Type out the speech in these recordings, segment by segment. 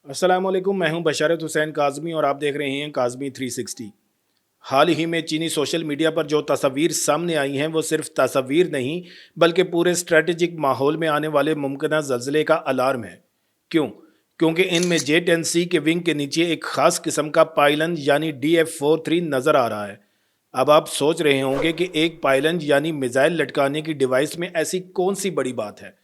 अस्सलाम वालेकुम, मैं हूं बशारत हुसैन काज़मी और आप देख रहे हैं काज़मी 360। हाल ही में चीनी सोशल मीडिया पर जो तस्वीर सामने आई हैं वो सिर्फ तस्वीर नहीं बल्कि पूरे स्ट्रेटेजिक माहौल में आने वाले मुमकिन ज़लज़ले का अलार्म है। क्यों? क्योंकि इनमें J-10C के विंग के नीचे एक ख़ास किस्म का पाइलन यानी DF-43 नज़र आ रहा है। अब आप सोच रहे होंगे कि एक पाइलन यानी मिसाइल लटकाने की डिवाइस में ऐसी कौन सी बड़ी बात है।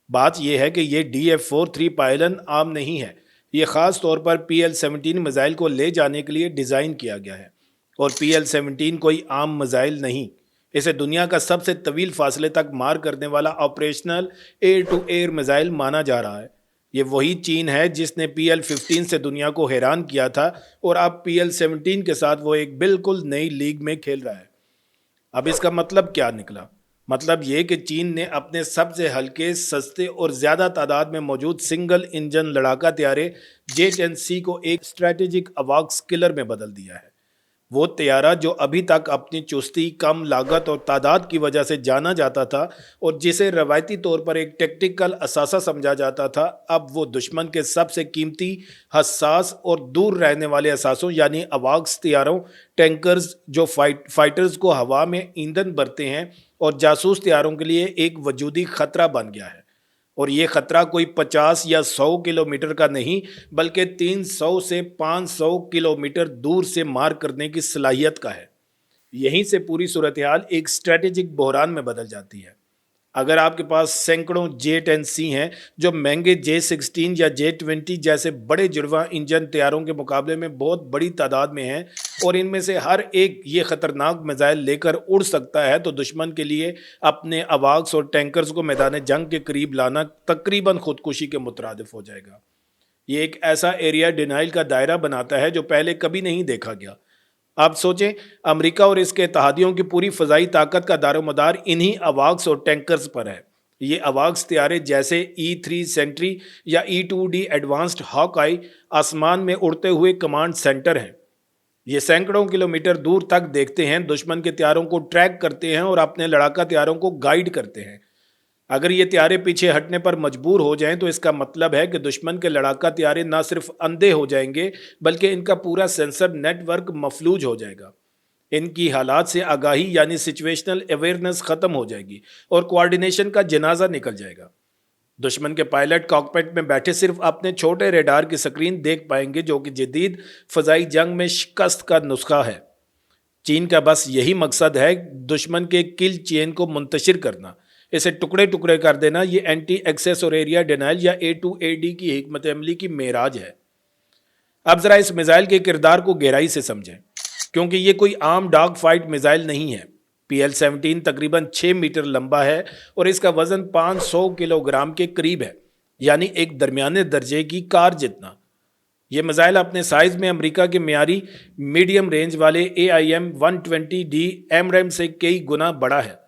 बात यह है कि ये DF-43 पायलन आम नहीं है। ये ख़ास तौर पर PL-17 मिसाइल को ले जाने के लिए डिज़ाइन किया गया है। और PL-17 कोई आम मिसाइल नहीं, इसे दुनिया का सबसे तवील फासले तक मार करने वाला operational air to air missile माना जा रहा है। ये वही चीन है जिसने PL-15 से दुनिया को हैरान किया था और अब PL-17 के साथ वो एक बिल्कुल नई लीग में खेल रहा है। अब इसका मतलब क्या निकला? मतलब ये कि चीन ने अपने सबसे हल्के, सस्ते और ज़्यादा तादाद में मौजूद सिंगल इंजन लड़ाका तैयारे J-10C को एक स्ट्रेटेजिक अवाक्स किलर में बदल दिया है। वो तैयारा जो अभी तक अपनी चुस्ती, कम लागत और तादाद की वजह से जाना जाता था और जिसे रवायती तौर पर एक टेक्टिकल असासा समझा जाता था, अब वो दुश्मन के सबसे कीमती, हसास और दूर रहने वाले असासों यानी अवाक्स तैयारों, टैंकर्स जो फाइटर्स को हवा में ईंधन भरते हैं और जासूस तैयारों के लिए एक वजूदी खतरा बन गया है। और ये खतरा कोई 50 या 100 किलोमीटर का नहीं बल्कि 300 से 500 किलोमीटर दूर से मार करने की सलाहियत का है। यहीं से पूरी सूरत हाल एक स्ट्रेटेजिक बहरान में बदल जाती है। अगर आपके पास सैकड़ों J-10C हैं जो महंगे J-16 या J-20 जैसे बड़े जुड़वा इंजन तैयारों के मुकाबले में बहुत बड़ी तादाद में हैं और इनमें से हर एक ये ख़तरनाक मिसाइल लेकर उड़ सकता है, तो दुश्मन के लिए अपने अवाक्स और टैंकर्स को मैदान जंग के करीब लाना तकरीबन खुदकुशी के मुतरादिफ हो जाएगा। ये एक ऐसा एरिया डिनाइल का दायरा बनाता है जो पहले कभी नहीं देखा गया। आप सोचें, अमेरिका और इसके इत्तेहादियों की पूरी फ़ज़ाई ताकत का दारोमदार इन्हीं अवाक्स और टैंकर्स पर है। ये अवाक्स तैयारे जैसे E-3 सेंट्री या E-2D एडवांस्ड हॉक आई आसमान में उड़ते हुए कमांड सेंटर हैं। ये सैकड़ों किलोमीटर दूर तक देखते हैं, दुश्मन के तैयारों को ट्रैक करते हैं और अपने लड़ाका तैयारों को गाइड करते हैं। अगर ये तैयारे पीछे हटने पर मजबूर हो जाएं तो इसका मतलब है कि दुश्मन के लड़ाका तैयारे न सिर्फ अंधे हो जाएंगे बल्कि इनका पूरा सेंसर नेटवर्क मफलूज हो जाएगा। इनकी हालात से आगाही यानी सिचुएशनल अवेयरनेस ख़त्म हो जाएगी और कोऑर्डिनेशन का जनाजा निकल जाएगा। दुश्मन के पायलट कॉकपिट में बैठे सिर्फ अपने छोटे रेडार की स्क्रीन देख पाएंगे, जो कि जदीद फ़ज़ाई जंग में शिकस्त का नुस्खा है। चीन का बस यही मकसद है, दुश्मन के किल चेन को मुंतशिर करना, इसे टुकड़े टुकड़े कर देना। ये एंटी एक्सेस और एरिया डिनाइल या A2AD की हिकमत अमली की मेराज है। अब ज़रा इस मिसाइल के किरदार को गहराई से समझें, क्योंकि ये कोई आम डॉग फाइट मिसाइल नहीं है। PL-17 तकरीबन 6 मीटर लंबा है और इसका वज़न 500 किलोग्राम के करीब है, यानी एक दरमियाने दर्जे की कार जितना। ये मिसाइल अपने साइज़ में अमेरिका के मियारी मीडियम रेंज वाले AIM-120D AMRAAM से कई गुना बड़ा है।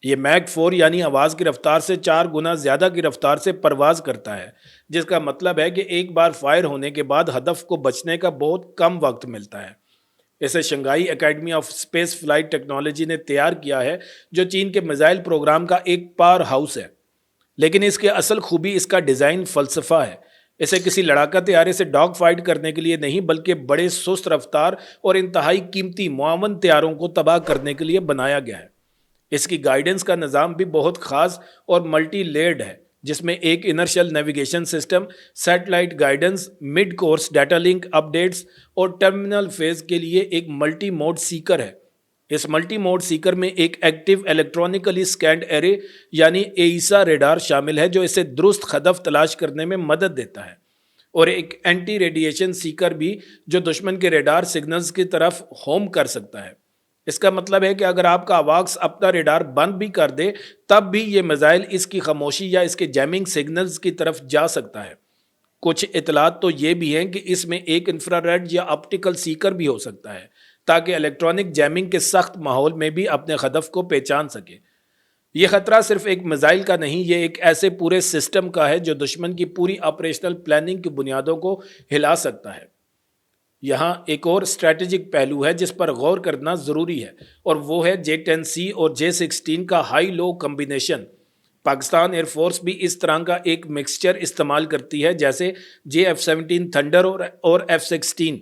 ये मैक 4 यानी आवाज़ की रफ्तार से 4 गुना ज़्यादा की रफ्तार से परवाज़ करता है, जिसका मतलब है कि एक बार फायर होने के बाद हदफ को बचने का बहुत कम वक्त मिलता है। इसे Shanghai academy of space flight technology ने तैयार किया है, जो चीन के मिसाइल प्रोग्राम का एक पावर हाउस है। लेकिन इसकी असल खूबी इसका डिज़ाइन फ़लसफ़ा है। इसे किसी लड़ाका तैयारे से डॉग फाइट करने के लिए नहीं बल्कि बड़े सुस्त रफ्तार और इंतहाई कीमती मुआवन तैयारों को तबाह करने के लिए बनाया गया है। इसकी गाइडेंस का निज़ाम भी बहुत ख़ास और मल्टी लेयर्ड है, जिसमें एक inertial navigation system, satellite guidance, mid course data link updates और टर्मिनल फेज के लिए एक मल्टी मोड सीकर है। इस मल्टी मोड सीकर में एक एक्टिव इलेक्ट्रॉनिकली स्कैंड एरे यानी एईसा रेडार शामिल है, जो इसे दुरुस्त हदफ तलाश करने में मदद देता है, और एक एंटी रेडिएशन सीकर भी, जो दुश्मन के रेडार सिग्नल्स की तरफ होम कर सकता है। इसका मतलब है कि अगर आपका अवाक्स अपना रेडार बंद भी कर दे, तब भी ये मिसाइल इसकी खामोशी या इसके जैमिंग सिग्नल्स की तरफ जा सकता है। कुछ इतलात तो ये भी हैं कि इसमें एक इंफ्रारेड या ऑप्टिकल सीकर भी हो सकता है, ताकि इलेक्ट्रॉनिक जैमिंग के सख्त माहौल में भी अपने हदफ को पहचान सके। ये खतरा सिर्फ एक मिसाइल का नहीं, ये एक ऐसे पूरे सिस्टम का है जो दुश्मन की पूरी ऑपरेशनल प्लानिंग की बुनियादों को हिला सकता है। यहाँ एक और स्ट्रैटेजिक पहलू है जिस पर गौर करना ज़रूरी है, और वो है J-10C और J-16 का high low combination. Pakistan air force भी इस तरह का एक मिक्सचर इस्तेमाल करती है, जैसे JF-17 थंडर और F-16।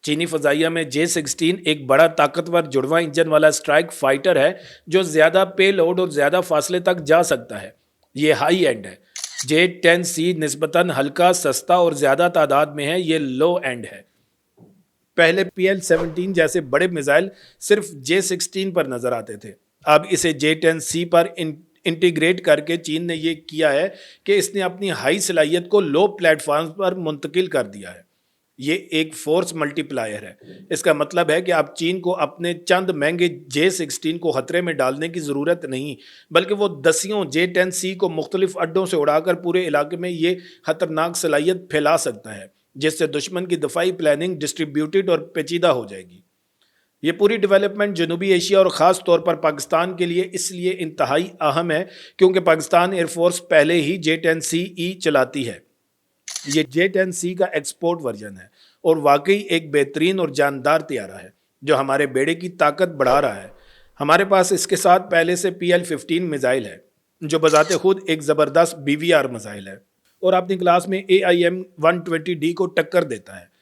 चीनी फ़ज़ाइया में J-16 एक बड़ा ताकतवर जुड़वा इंजन वाला स्ट्राइक फाइटर है जो ज़्यादा पे लोड और ज़्यादा फासले तक जा सकता है। ये हाई एंड है। J-10C निस्बतन हल्का, सस्ता और ज़्यादा तादाद में है। ये लो एंड है। पहले PL-17 जैसे बड़े मिसाइल सिर्फ J-16 पर नज़र आते थे। अब इसे J-10C पर इंटीग्रेट करके चीन ने ये किया है कि इसने अपनी हाई सलाहियत को लो प्लेटफॉर्म पर मुंतकिल कर दिया है। ये एक फोर्स मल्टीप्लायर है। इसका मतलब है कि अब चीन को अपने चंद महंगे J-16 को खतरे में डालने की ज़रूरत नहीं, बल्कि वो दसियों J-10C को मुख्तलिफ अड्डों से उड़ाकर पूरे इलाके में ये खतरनाक सलाहियत फैला सकता है, जिससे दुश्मन की दफाई प्लानिंग डिस्ट्रीब्यूटेड और पेचीदा हो जाएगी। ये पूरी डेवलपमेंट जनूबी एशिया और ख़ास तौर पर पाकिस्तान के लिए इसलिए इंतहाई अहम है क्योंकि पाकिस्तान एयरफोर्स पहले ही J-10CE चलाती है। ये J-10C का एक्सपोर्ट वर्जन है और वाकई एक बेहतरीन और जानदार तैयारा है जो हमारे बेड़े की ताकत बढ़ा रहा है। हमारे पास इसके साथ पहले से PL-15 मिसाइल है जो बजाते खुद एक ज़बरदस्त BVR मिसाइल है और अपनी क्लास में AIM-120D को टक्कर देता है।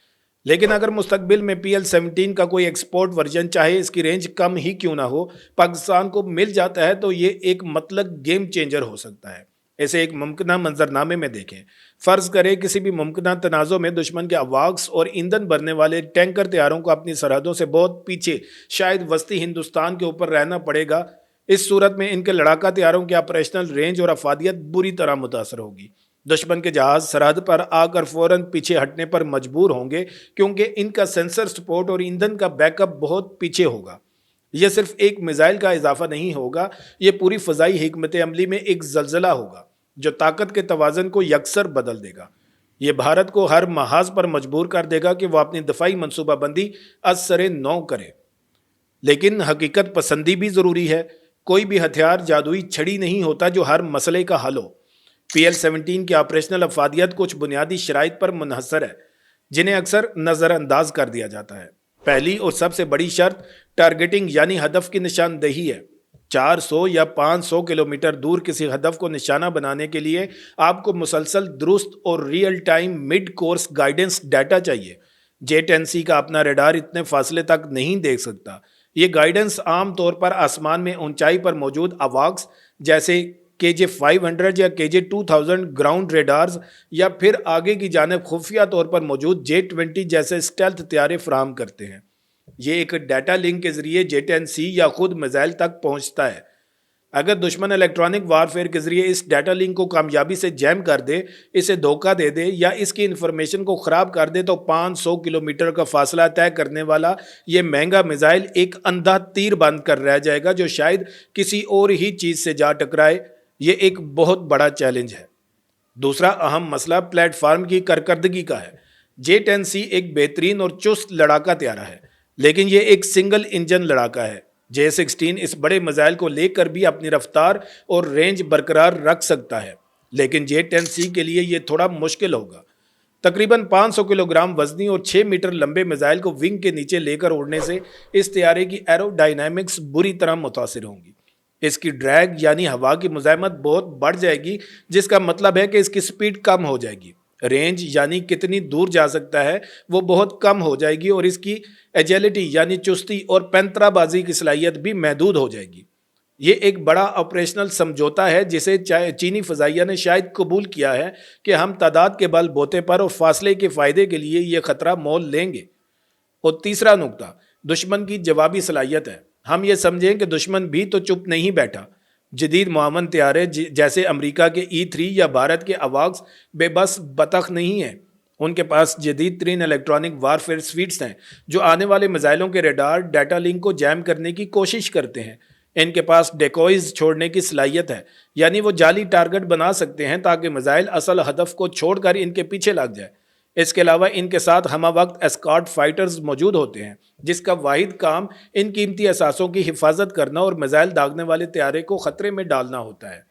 लेकिन अगर मुस्तकबिल में PL-17 का कोई एक्सपोर्ट वर्जन, चाहे इसकी रेंज कम ही क्यों ना हो, पाकिस्तान को मिल जाता है तो ये एक मतलब गेम चेंजर हो सकता है। इसे एक मुमकिना मंजरनामे में देखें। फ़र्ज़ करें किसी भी मुमकिना तनाज़ो में दुश्मन के अवाक्स और ईंधन भरने वाले टैंकर तैयारों को अपनी सरहदों से बहुत पीछे, शायद वस्ती हिंदुस्तान के ऊपर रहना पड़ेगा। इस सूरत में इनके लड़ाका तैयारों की ऑपरेशनल रेंज और अफादियत बुरी तरह मुतासर होगी। दुश्मन के जहाज़ सरहद पर आकर फ़ौरन पीछे हटने पर मजबूर होंगे क्योंकि इनका सेंसर सपोर्ट और ईंधन का बैकअप बहुत पीछे होगा। यह सिर्फ एक मिसाइल का इजाफा नहीं होगा, ये पूरी फ़ज़ाई हिकमत अमली में एक ज़लज़ला होगा जो ताकत के तवाज़न को यकसर बदल देगा। ये भारत को हर महाज पर मजबूर कर देगा कि वह अपनी दफ़ाई मनसूबाबंदी असरे नौ करे। लेकिन हकीकत पसंदी भी ज़रूरी है। कोई भी हथियार जादुई छड़ी नहीं होता जो हर मसले का हल हो। PL-17 की ऑपरेशनल अफादियत कुछ बुनियादी शराइत पर मुनहसर है जिन्हें अक्सर नज़रअंदाज कर दिया जाता है। पहली और सबसे बड़ी शर्त टारगेटिंग यानी हदफ की निशानदेही है। 400 या 500 किलोमीटर दूर किसी हदफ को निशाना बनाने के लिए आपको मुसलसल दुरुस्त और real time mid course guidance data चाहिए। J-10C का अपना रडार इतने फासले तक नहीं देख सकता। ये गाइडेंस आम तौर पर आसमान में ऊंचाई पर मौजूद अवाक्स जैसे KJ-500 या KJ-2000 ग्राउंड रेडार्स या फिर आगे की जानिब खुफिया तौर पर मौजूद J-20 जैसे स्टेल्थ तैयारे फराहम करते हैं। ये एक डाटा लिंक के ज़रिए J-10C या खुद मिसाइल तक पहुंचता है। अगर दुश्मन इलेक्ट्रॉनिक वारफेयर के ज़रिए इस डाटा लिंक को कामयाबी से जैम कर दे, इसे धोखा दे दे या इसकी इन्फॉर्मेशन को ख़राब कर दे तो 500 किलोमीटर का फासला तय करने वाला ये महंगा मिसाइल एक अंधा तीर बंद कर रह जाएगा जो शायद किसी और ही चीज़ से जा टकराए। ये एक बहुत बड़ा चैलेंज है। दूसरा अहम मसला प्लेटफार्म की कारकर्दगी का है। J-10C एक बेहतरीन और चुस्त लड़ाका तैयारा है, लेकिन ये एक सिंगल इंजन लड़ाका है। J-16 इस बड़े मिसाइल को लेकर भी अपनी रफ्तार और रेंज बरकरार रख सकता है, लेकिन J-10C के लिए ये थोड़ा मुश्किल होगा। तकरीबन 500 किलोग्राम वजनी और 6 मीटर लंबे मिसाइल को विंग के नीचे लेकर उड़ने से इस तैयारे की एरोडायनामिक्स बुरी तरह मुतासिर होंगी। इसकी ड्रैग यानी हवा की मुज़ाहमत बहुत बढ़ जाएगी, जिसका मतलब है कि इसकी स्पीड कम हो जाएगी। रेंज यानी कितनी दूर जा सकता है वो बहुत कम हो जाएगी और इसकी एजिलिटी यानी चुस्ती और पैंतराबाजी की सलाहियत भी महदूद हो जाएगी। ये एक बड़ा ऑपरेशनल समझौता है जिसे चीनी फ़ज़ाइया ने शायद कबूल किया है कि हम तादाद के बल बोते पर और फासले के फ़ायदे के लिए ये ख़तरा मोल लेंगे। और तीसरा नुकता दुश्मन की जवाबी सलाहियत है। हम ये समझें कि दुश्मन भी तो चुप नहीं बैठा। जदीद मुआवन तैयारे जैसे अमेरिका के E-3 या भारत के अवाक्स बेबस बतख नहीं हैं। उनके पास जदीद तरीन इलेक्ट्रॉनिक वारफेयर स्वीट्स हैं जो आने वाले मिसाइलों के रडार डाटा लिंक को जैम करने की कोशिश करते हैं। इनके पास डेकोइज छोड़ने की सलाहियत है, यानी वो जाली टारगेट बना सकते हैं ताकि मिसाइल असल हदफ को छोड़कर इनके पीछे लग जाए। इसके अलावा इनके साथ हमा वक्त एस्कॉर्ट फाइटर्स मौजूद होते हैं जिसका वाहिद काम इन कीमती असासों की हिफाजत करना और मिसाइल दागने वाले तैयारे को ख़तरे में डालना होता है।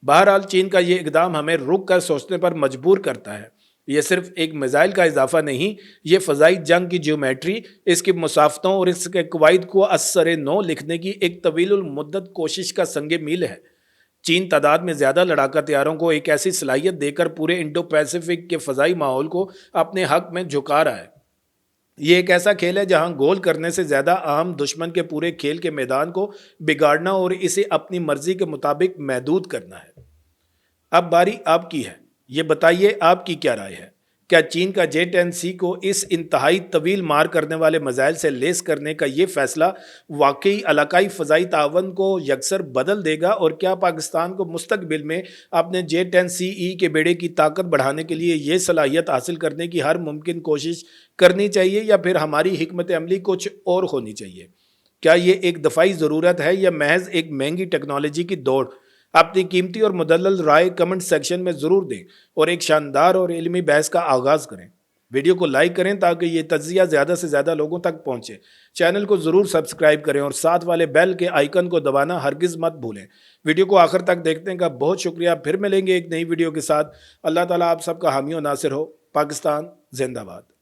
बहरहाल चीन का ये इकदाम हमें रुक कर सोचने पर मजबूर करता है। यह सिर्फ एक मिसाइल का इजाफा नहीं, ये फ़ज़ाई जंग की ज्योमेट्री, इसकी मुसाफ़तों और इसके कवायद को असर नो लिखने की एक तवील मुद्दत कोशिश का संग मील है। چین تعداد میں زیادہ لڑاکا طیاروں کو ایک ایسی صلاحیت دے کر پورے انڈو پیسیفک کے فضائی ماحول کو اپنے حق میں جھکا رہا ہے۔ یہ ایک ایسا کھیل ہے جہاں گول کرنے سے زیادہ اہم دشمن کے پورے کھیل کے میدان کو بگاڑنا اور اسے اپنی مرضی کے مطابق محدود کرنا ہے۔ اب باری آپ کی ہے، یہ بتائیے آپ کی کیا رائے ہے؟ کیا چین کا J-10C کو اس انتہائی طویل مار کرنے والے میزائل سے لیس کرنے کا یہ فیصلہ واقعی علاقائی فضائی تعاون کو یکسر بدل دے گا، اور کیا پاکستان کو مستقبل میں اپنے J-10CE کے بیڑے کی طاقت بڑھانے کے لیے یہ صلاحیت حاصل کرنے کی ہر ممکن کوشش کرنی چاہیے، یا پھر ہماری حکمت عملی کچھ اور ہونی چاہیے؟ کیا یہ ایک دفاعی ضرورت ہے یا محض ایک مہنگی ٹیکنالوجی کی دوڑ؟ اپنی قیمتی اور مدلل رائے کمنٹ سیکشن میں ضرور دیں اور ایک شاندار اور علمی بحث کا آغاز کریں۔ ویڈیو کو لائک کریں تاکہ یہ تجزیہ زیادہ سے زیادہ لوگوں تک پہنچے۔ چینل کو ضرور سبسکرائب کریں اور ساتھ والے بیل کے آئیکن کو دبانا ہرگز مت بھولیں۔ ویڈیو کو آخر تک دیکھنے کا بہت شکریہ۔ پھر ملیں گے ایک نئی ویڈیو کے ساتھ۔ اللہ تعالیٰ آپ سب کا حامی و ناصر ہو۔ پاکستان زندہ باد۔